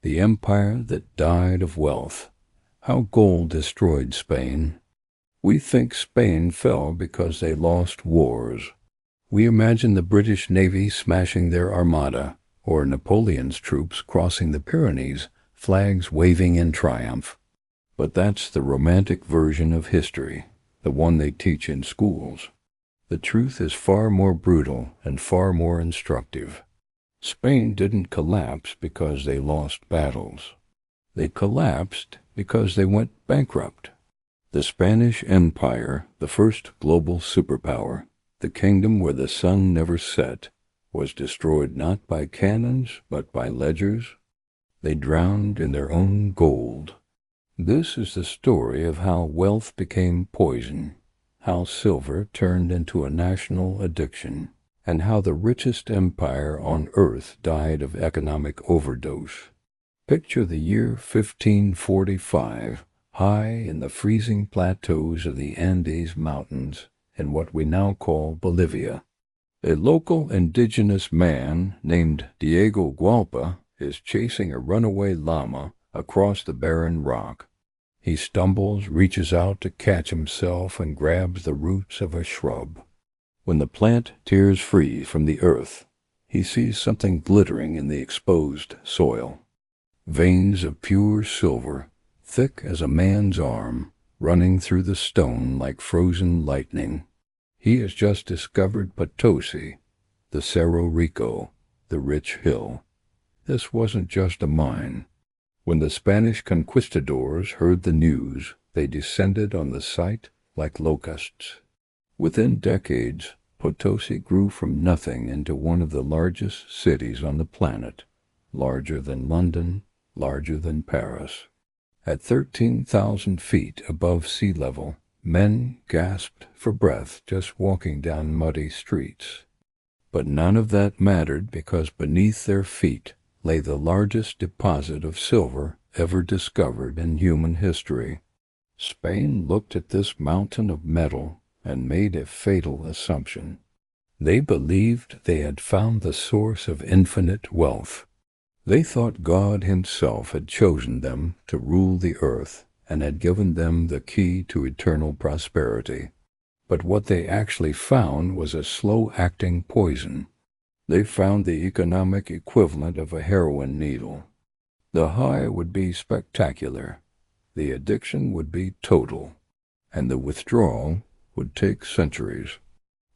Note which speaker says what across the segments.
Speaker 1: The empire that died of wealth. How gold destroyed Spain. We think Spain fell because they lost wars. We imagine the British Navy smashing their armada, or Napoleon's troops crossing the Pyrenees, flags waving in triumph. But that's the romantic version of history, the one they teach in schools. The truth is far more brutal and far more instructive. Spain didn't collapse because they lost battles. They collapsed because they went bankrupt. The Spanish Empire, the first global superpower, the kingdom where the sun never set, was destroyed not by cannons but by ledgers. They drowned in their own gold. This is the story of how wealth became poison, how silver turned into a national addiction, and how the richest empire on earth died of economic overdose. Picture the year 1545, high in the freezing plateaus of the Andes Mountains in what we now call Bolivia. A local indigenous man named Diego Gualpa is chasing a runaway llama across the barren rock. He stumbles, reaches out to catch himself, and grabs the roots of a shrub. When the plant tears free from the earth, he sees something glittering in the exposed soil. Veins of pure silver, thick as a man's arm, running through the stone like frozen lightning. He has just discovered Potosí, the Cerro Rico, the rich hill. This wasn't just a mine. When the Spanish conquistadors heard the news, they descended on the site like locusts. Within decades, Potosí grew from nothing into one of the largest cities on the planet, larger than London, larger than Paris. At 13,000 feet above sea level, men gasped for breath just walking down muddy streets. But none of that mattered because beneath their feet lay the largest deposit of silver ever discovered in human history. Spain looked at this mountain of metal and made a fatal assumption. They believed they had found the source of infinite wealth. They thought God himself had chosen them to rule the earth and had given them the key to eternal prosperity. But what they actually found was a slow-acting poison. They found the economic equivalent of a heroin needle. The high would be spectacular, the addiction would be total, and the withdrawal would take centuries.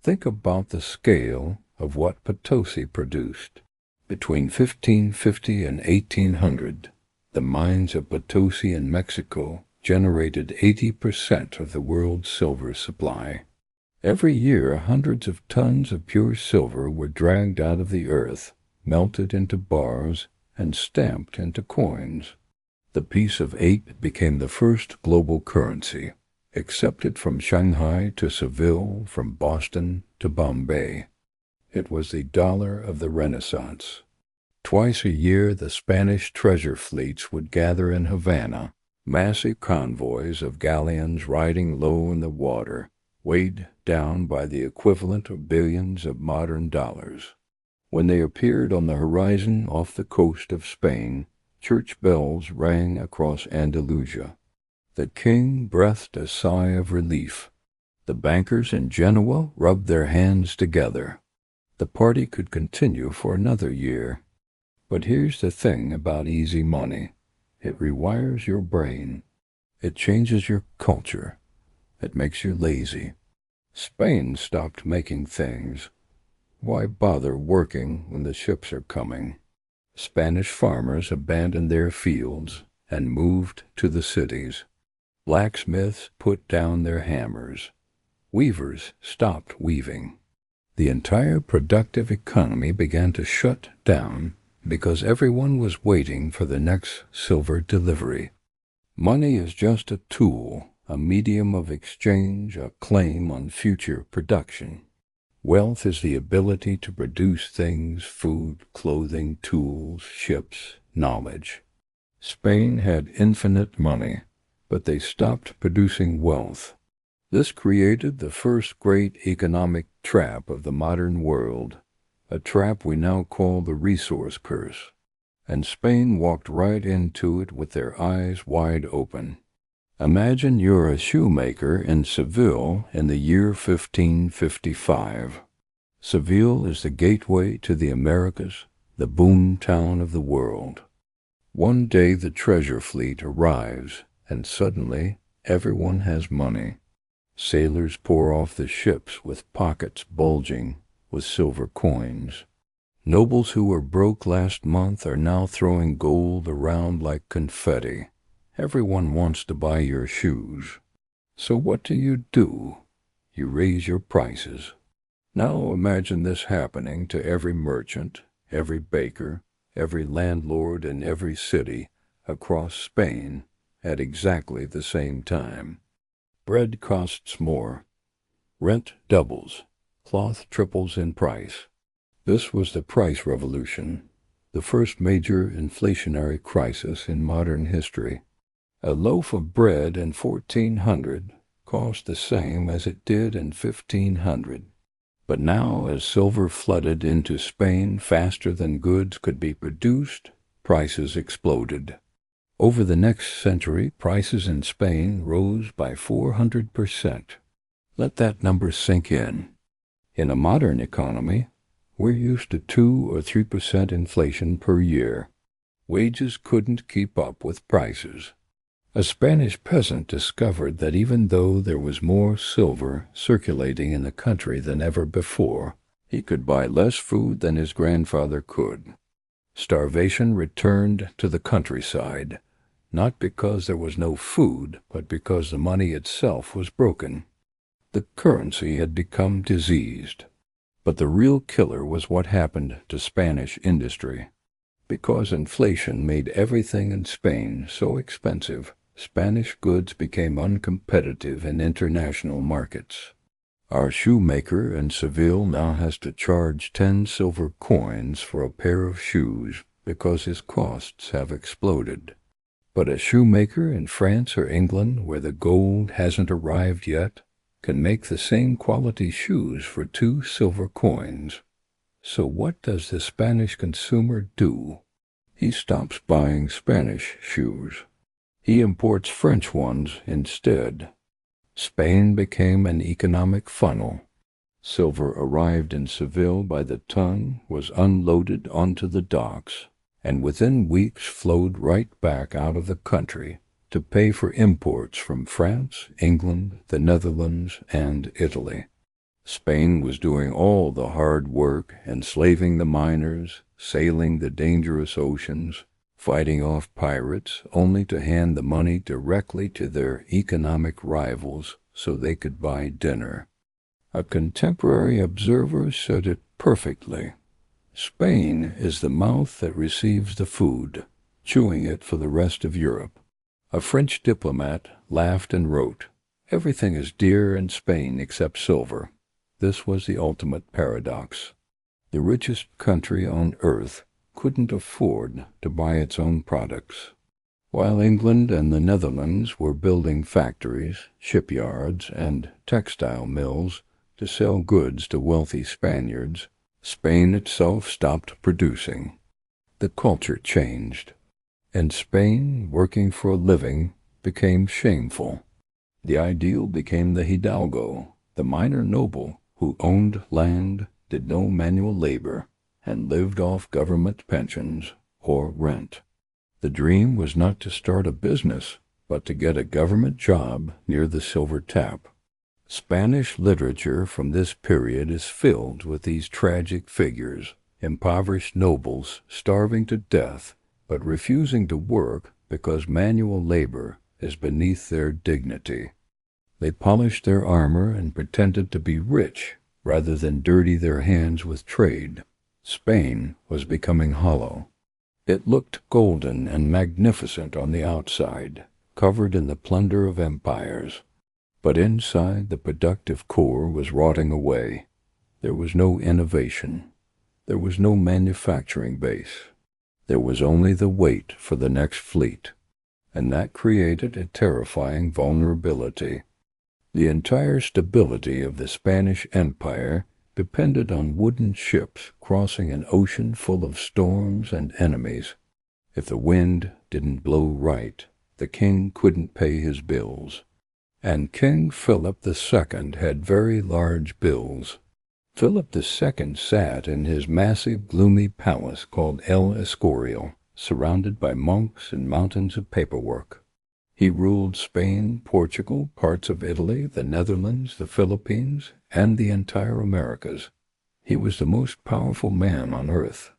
Speaker 1: Think about the scale of what Potosí produced. Between 1550 and 1800, the mines of Potosí in Mexico generated 80% of the world's silver supply. Every year, hundreds of tons of pure silver were dragged out of the earth, melted into bars, and stamped into coins. The piece of 8 became the first global currency, accepted from Shanghai to Seville, from Boston to Bombay. It was the dollar of the Renaissance. Twice a year, the Spanish treasure fleets would gather in Havana, massive convoys of galleons riding low in the water, weighed down by the equivalent of billions of modern dollars. When they appeared on the horizon off the coast of Spain, church bells rang across Andalusia. The king breathed a sigh of relief. The bankers in Genoa rubbed their hands together. The party could continue for another year. But here's the thing about easy money. It rewires your brain. It changes your culture. It makes you lazy. Spain stopped making things. Why bother working when the ships are coming? Spanish farmers abandoned their fields and moved to the cities. Blacksmiths put down their hammers. Weavers stopped weaving. The entire productive economy began to shut down because everyone was waiting for the next silver delivery. Money is just a tool, a medium of exchange, a claim on future production. Wealth is the ability to produce things, food, clothing, tools, ships, knowledge. Spain had infinite money, but they stopped producing wealth. This created the first great economic trap of the modern world, a trap we now call the resource curse. and Spain walked right into it with their eyes wide open. Imagine you're a shoemaker in Seville in the year 1555. Seville is the gateway to the Americas, the boom town of the world. One day the treasure fleet arrives, and suddenly everyone has money. Sailors pour off the ships with pockets bulging with silver coins. Nobles who were broke last month are now throwing gold around like confetti. Everyone wants to buy your shoes. So what do? You raise your prices. Now imagine this happening to every merchant, every baker, every landlord in every city across Spain at exactly the same time. Bread costs more. Rent doubles. Cloth triples in price. This was the price revolution, the first major inflationary crisis in modern history. A loaf of bread in 1400 cost the same as it did in 1500. But now, as silver flooded into Spain faster than goods could be produced, prices exploded. Over the next century, prices in Spain rose by 400%. Let that number sink in. In a modern economy, we're used to 2 or 3% inflation per year. Wages couldn't keep up with prices. A Spanish peasant discovered that even though there was more silver circulating in the country than ever before, he could buy less food than his grandfather could. Starvation returned to the countryside, not because there was no food, but because the money itself was broken. The currency had become diseased. But the real killer was what happened to Spanish industry. Because inflation made everything in Spain so expensive, Spanish goods became uncompetitive in international markets. Our shoemaker in Seville now has to charge 10 silver coins for a pair of shoes because his costs have exploded. But a shoemaker in France or England, where the gold hasn't arrived yet, can make the same quality shoes for 2 silver coins. So what does the Spanish consumer do? He stops buying Spanish shoes. He imports French ones instead. Spain became an economic funnel. Silver arrived in Seville by the ton, was unloaded onto the docks, and within weeks flowed right back out of the country to pay for imports from France, England, the Netherlands, and Italy. Spain was doing all the hard work, enslaving the miners, sailing the dangerous oceans, fighting off pirates, only to hand the money directly to their economic rivals so they could buy dinner. A contemporary observer said it perfectly. Spain is the mouth that receives the food, chewing it for the rest of Europe. A French diplomat laughed and wrote, "Everything is dear in Spain except silver." This was the ultimate paradox. The richest country on earth couldn't afford to buy its own products. While England and the Netherlands were building factories, shipyards, and textile mills to sell goods to wealthy Spaniards, Spain itself stopped producing. The culture changed. In Spain, working for a living became shameful. The ideal became the hidalgo, the minor noble who owned land, did no manual labor, and lived off government pensions or rent. The dream was not to start a business, but to get a government job near the silver tap. Spanish literature from this period is filled with these tragic figures, impoverished nobles starving to death, but refusing to work because manual labor is beneath their dignity. They polished their armor and pretended to be rich rather than dirty their hands with trade. Spain was becoming hollow. It looked golden and magnificent on the outside, covered in the plunder of empires. But inside, the productive core was rotting away. There was no innovation. There was no manufacturing base. There was only the wait for the next fleet. And that created a terrifying vulnerability. The entire stability of the Spanish Empire depended on wooden ships crossing an ocean full of storms and enemies. If the wind didn't blow right, the king couldn't pay his bills. And King Philip II had very large bills. Philip II sat in his massive, gloomy palace called El Escorial, surrounded by monks and mountains of paperwork. He ruled Spain, Portugal, parts of Italy, the Netherlands, the Philippines, and the entire Americas. He was the most powerful man on earth.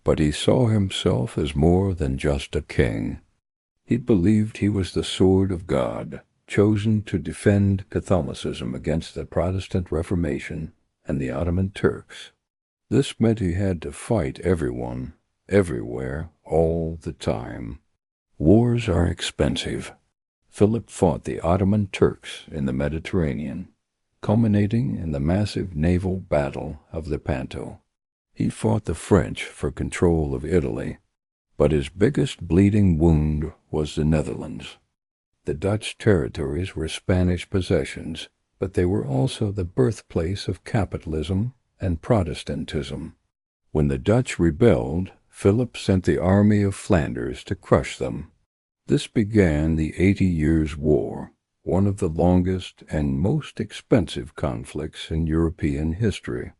Speaker 1: But he saw himself as more than just a king. He believed he was the sword of God, chosen to defend Catholicism against the Protestant Reformation and the Ottoman Turks. This meant he had to fight everyone, everywhere, all the time. Wars are expensive. Philip fought the Ottoman Turks in the Mediterranean, culminating in the massive naval battle of Lepanto. He fought the French for control of Italy, but his biggest bleeding wound was the Netherlands. The Dutch territories were Spanish possessions, but they were also the birthplace of capitalism and Protestantism. When the Dutch rebelled, Philip sent the army of Flanders to crush them. This began the 80 Years' War, one of the longest and most expensive conflicts in European history.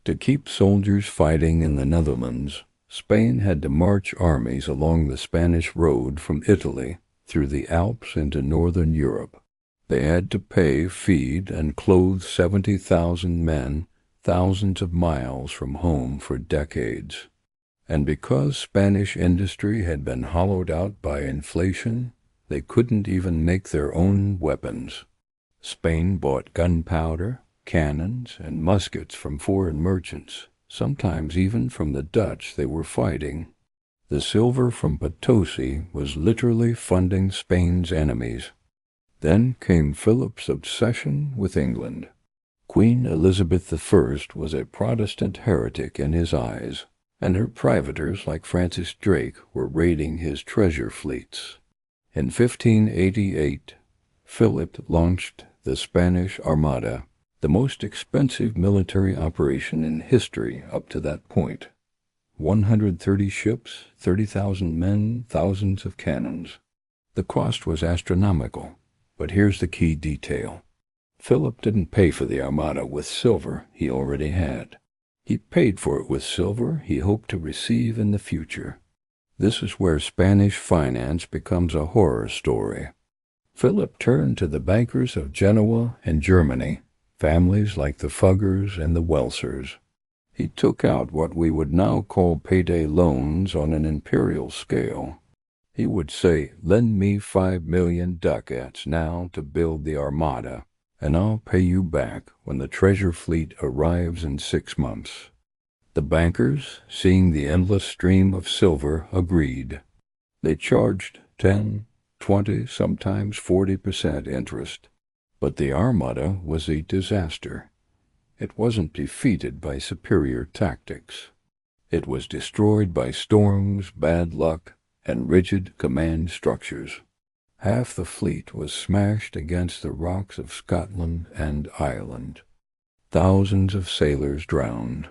Speaker 1: To keep soldiers fighting in the Netherlands, Spain had to march armies along the Spanish road from Italy through the Alps into northern Europe. They had to pay, feed, and clothe 70,000 men thousands of miles from home for decades. And because Spanish industry had been hollowed out by inflation, they couldn't even make their own weapons. Spain bought gunpowder, cannons, and muskets from foreign merchants, sometimes even from the Dutch they were fighting. The silver from Potosí was literally funding Spain's enemies. Then came Philip's obsession with England. Queen Elizabeth I was a Protestant heretic in his eyes, and her privateers like Francis Drake were raiding his treasure fleets. In 1588, Philip launched the Spanish Armada, the most expensive military operation in history up to that point. 130 ships, 30,000 men, thousands of cannons. The cost was astronomical, but here's the key detail. Philip didn't pay for the Armada with silver he already had. He paid for it with silver he hoped to receive in the future. This is where Spanish finance becomes a horror story. Philip turned to the bankers of Genoa and Germany, families like the Fuggers and the Welsers. He took out what we would now call payday loans on an imperial scale. He would say, "Lend me 5 million ducats now to build the Armada, and I'll pay you back when the treasure fleet arrives in 6 months." The bankers, seeing the endless stream of silver, agreed. They charged 10, 20, sometimes 40% interest. But the Armada was a disaster. It wasn't defeated by superior tactics. It was destroyed by storms, bad luck, and rigid command structures. Half the fleet was smashed against the rocks of Scotland and Ireland. Thousands of sailors drowned.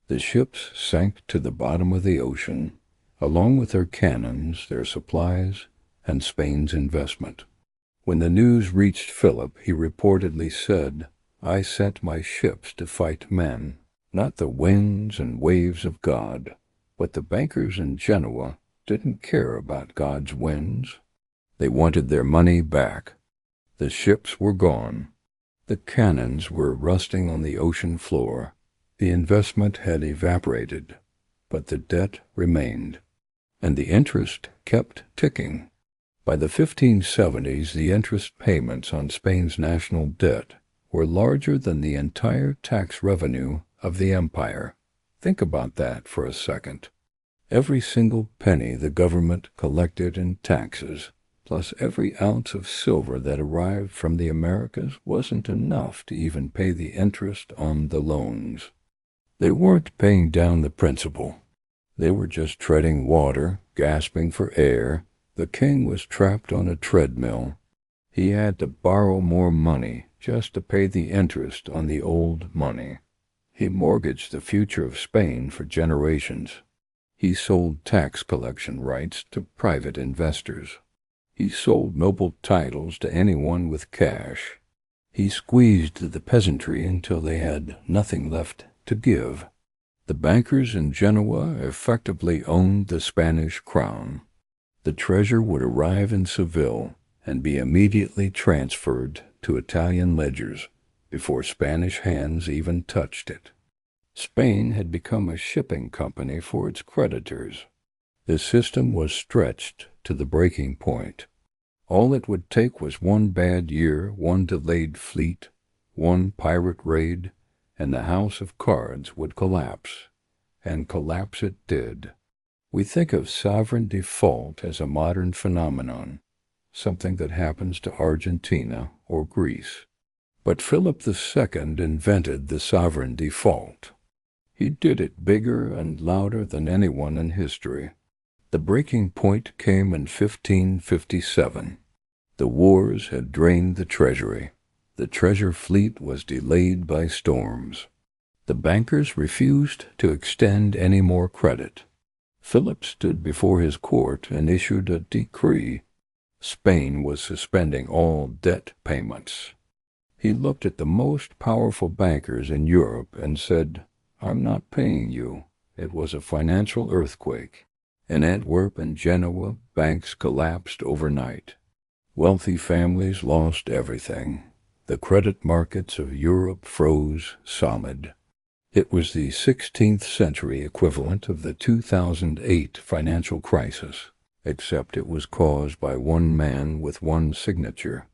Speaker 1: The ships sank to the bottom of the ocean, along with their cannons, their supplies, and Spain's investment. When the news reached Philip, he reportedly said, "I sent my ships to fight men, not the winds and waves of God." But the bankers in Genoa didn't care about God's winds. They wanted their money back. The ships were gone. The cannons were rusting on the ocean floor. The investment had evaporated, but the debt remained, and the interest kept ticking. By the 1570s, the interest payments on Spain's national debt were larger than the entire tax revenue of the empire. Think about that for a second. Every single penny the government collected in taxes, plus every ounce of silver that arrived from the Americas, wasn't enough to even pay the interest on the loans. They weren't paying down the principal. They were just treading water, gasping for air. The king was trapped on a treadmill. He had to borrow more money just to pay the interest on the old money. He mortgaged the future of Spain for generations. He sold tax collection rights to private investors. He sold noble titles to anyone with cash. He squeezed the peasantry until they had nothing left to give. The bankers in Genoa effectively owned the Spanish crown. The treasure would arrive in Seville and be immediately transferred to Italian ledgers before Spanish hands even touched it. Spain had become a shipping company for its creditors. The system was stretched to the breaking point. All it would take was one bad year, one delayed fleet, one pirate raid, and the house of cards would collapse. And collapse it did. We think of sovereign default as a modern phenomenon, something that happens to Argentina or Greece. But Philip II invented the sovereign default. He did it bigger and louder than anyone in history. The breaking point came in 1557. The wars had drained the treasury. The treasure fleet was delayed by storms. The bankers refused to extend any more credit. Philip stood before his court and issued a decree. Spain was suspending all debt payments. He looked at the most powerful bankers in Europe and said, "I'm not paying you." It was a financial earthquake. In Antwerp and Genoa, banks collapsed overnight. Wealthy families lost everything. The credit markets of Europe froze solid. It was the 16th century equivalent of the 2008 financial crisis, except it was caused by one man with one signature.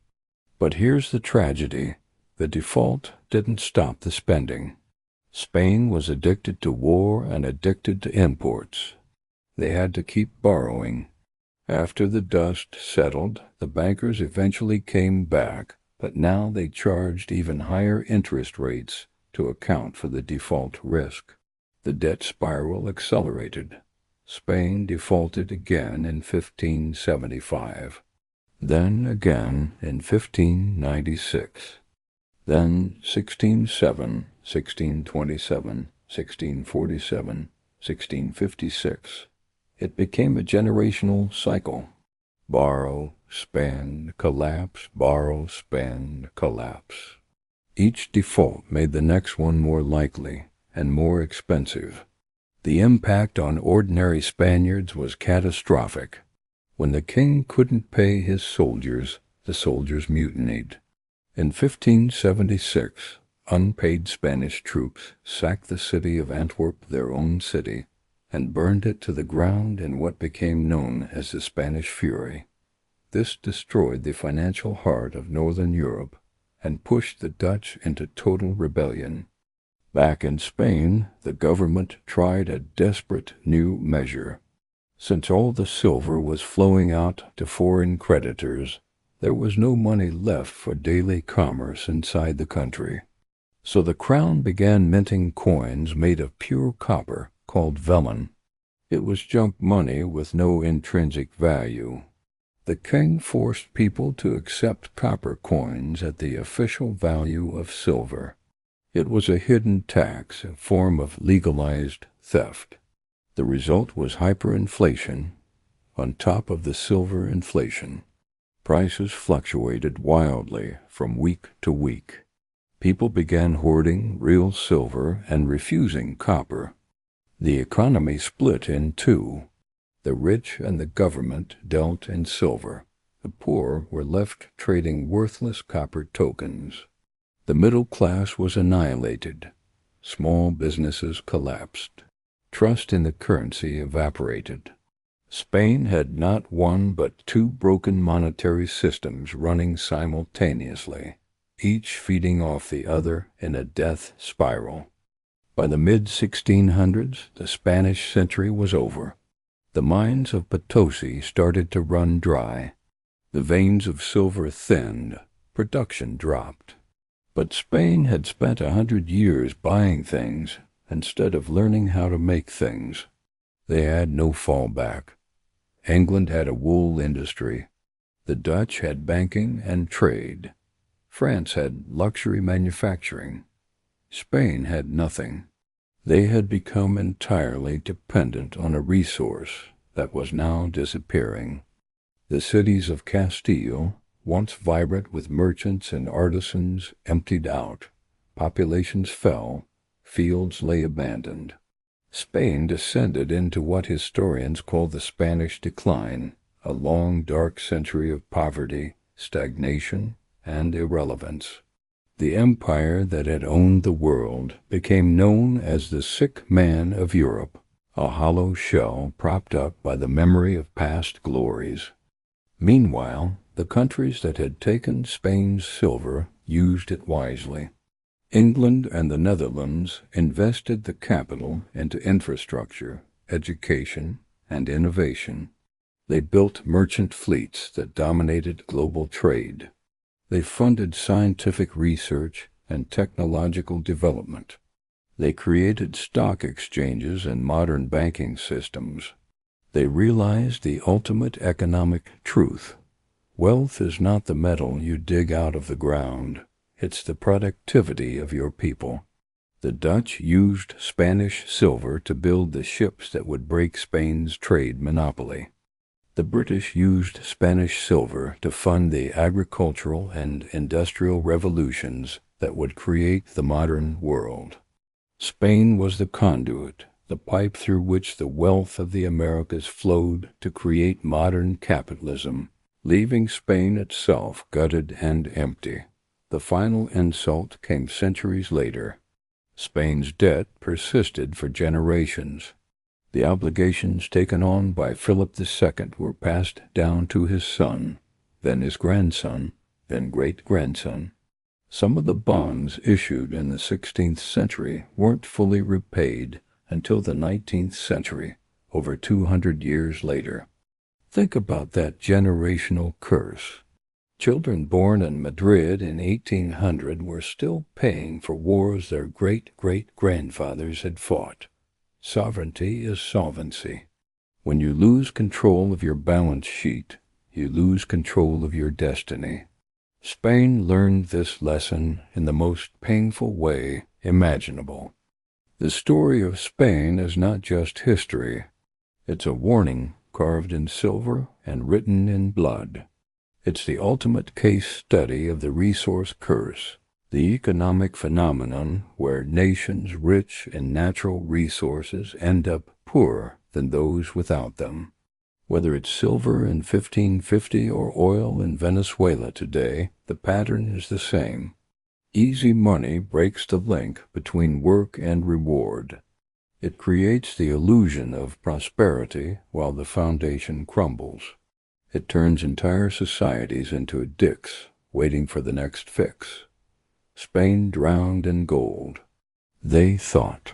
Speaker 1: But here's the tragedy. The default didn't stop the spending. Spain was addicted to war and addicted to imports. They had to keep borrowing. After the dust settled, the bankers eventually came back, but now they charged even higher interest rates to account for the default risk. The debt spiral accelerated. Spain defaulted again in 1575. Then again in 1596. Then 1607, 1627, 1647, 1656. It became a generational cycle. Borrow, spend, collapse, borrow, spend, collapse. Each default made the next one more likely and more expensive. The impact on ordinary Spaniards was catastrophic. When the king couldn't pay his soldiers, the soldiers mutinied. In 1576, unpaid Spanish troops sacked the city of Antwerp, their own city, and burned it to the ground in what became known as the Spanish Fury. This destroyed the financial heart of northern Europe and pushed the Dutch into total rebellion. Back in Spain, the government tried a desperate new measure. Since all the silver was flowing out to foreign creditors, there was no money left for daily commerce inside the country. So the crown began minting coins made of pure copper called vellon. It was junk money with no intrinsic value. The king forced people to accept copper coins at the official value of silver. It was a hidden tax, a form of legalized theft. The result was hyperinflation on top of the silver inflation. Prices fluctuated wildly from week to week. People began hoarding real silver and refusing copper. The economy split in two. The rich and the government dealt in silver. The poor were left trading worthless copper tokens. The middle class was annihilated. Small businesses collapsed. Trust in the currency evaporated. Spain had not one but two broken monetary systems running simultaneously, each feeding off the other in a death spiral. By the mid-1600s, the Spanish century was over. The mines of Potosí started to run dry. The veins of silver thinned. Production dropped. But Spain had spent 100 years buying things instead of learning how to make things. They had no fallback. England had a wool industry. The Dutch had banking and trade. France had luxury manufacturing. Spain had nothing. They had become entirely dependent on a resource that was now disappearing. The cities of Castile, once vibrant with merchants and artisans, emptied out. Populations fell. Fields lay abandoned. Spain descended into what historians call the Spanish decline, a long, dark century of poverty, stagnation, and irrelevance. The empire that had owned the world became known as the sick man of Europe, a hollow shell propped up by the memory of past glories. Meanwhile, the countries that had taken Spain's silver used it wisely. England and the Netherlands invested the capital into infrastructure, education, and innovation. They built merchant fleets that dominated global trade. They funded scientific research and technological development. They created stock exchanges and modern banking systems. They realized the ultimate economic truth. Wealth is not the metal you dig out of the ground. It's the productivity of your people. The Dutch used Spanish silver to build the ships that would break Spain's trade monopoly. The British used Spanish silver to fund the agricultural and industrial revolutions that would create the modern world. Spain was the conduit, the pipe through which the wealth of the Americas flowed to create modern capitalism, leaving Spain itself gutted and empty. The final insult came centuries later. Spain's debt persisted for generations. The obligations taken on by Philip II were passed down to his son, then his grandson, then great-grandson. Some of the bonds issued in the 16th century weren't fully repaid until the 19th century, over 200 years later. Think about that generational curse. Children born in Madrid in 1800 were still paying for wars their great-great-grandfathers had fought. Sovereignty is solvency. When you lose control of your balance sheet, you lose control of your destiny. Spain learned this lesson in the most painful way imaginable. The story of Spain is not just history. It's a warning carved in silver and written in blood. It's the ultimate case study of the resource curse, the economic phenomenon where nations rich in natural resources end up poorer than those without them. Whether it's silver in 1550 or oil in Venezuela today, the pattern is the same. Easy money breaks the link between work and reward. It creates the illusion of prosperity while the foundation crumbles. It turns entire societies into dicks waiting for the next fix. Spain drowned in gold. They thought.